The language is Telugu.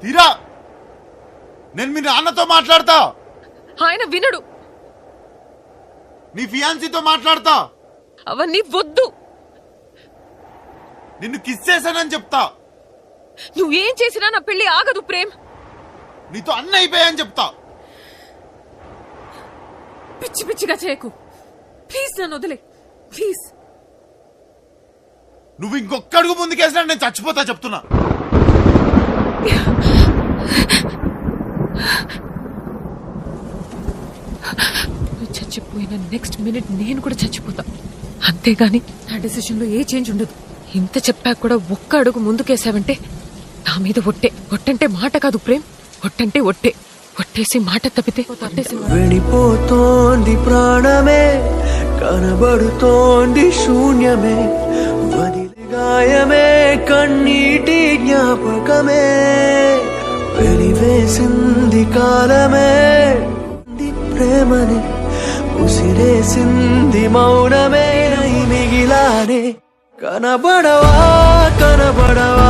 తీరా నేను మీ నాన్నతో మాట్లాడతా. ఆయన వినడు. నీ ఫియాన్సీతో మాట్లాడతా. అవన్నీ వద్దు. నిన్ను కిస్ చేశానని చెప్తా. నువ్వేం చేసినా నా పెళ్లి ఆగదు ప్రేమ్. నీతో అన్నీ అయిపోయాయని చెప్తా. పిచ్చి పిచ్చిగా చేయకు ప్లీజ్. నన్ను వదిలే ప్లీజ్. నువ్వు ఇంకొక అడుగు ముందుకేసినా నేను చచ్చిపోతా చెప్తున్నా. నువ్వు చచ్చిపోయిన నెక్స్ట్ మినిట్ నేను కూడా చచ్చిపోతా. అంతేగాని నా డెసిషన్ లో ఏ చేంజ్ ఉండదు. ఇంత చెప్పాక కూడా ఒక్క అడుగు ముందుకేసావంటే నా మీద ఒట్టే. ఒట్టంటే మాట కాదు ప్రేమ్, ఒట్టంటే ఒట్టే. ఒట్టేసి మాట తప్పితే వెళ్ళిపోతోంది ప్రాణమే, కనబడుతోంది శూన్యమే, వదిలి గాయమే కన్నీటి జ్ఞాపకమే, వెలివేసింది కాలమే ప్రేమని, ఉసిరేసింది మౌనమే మిగిలానే. కనబడవా కనబడవా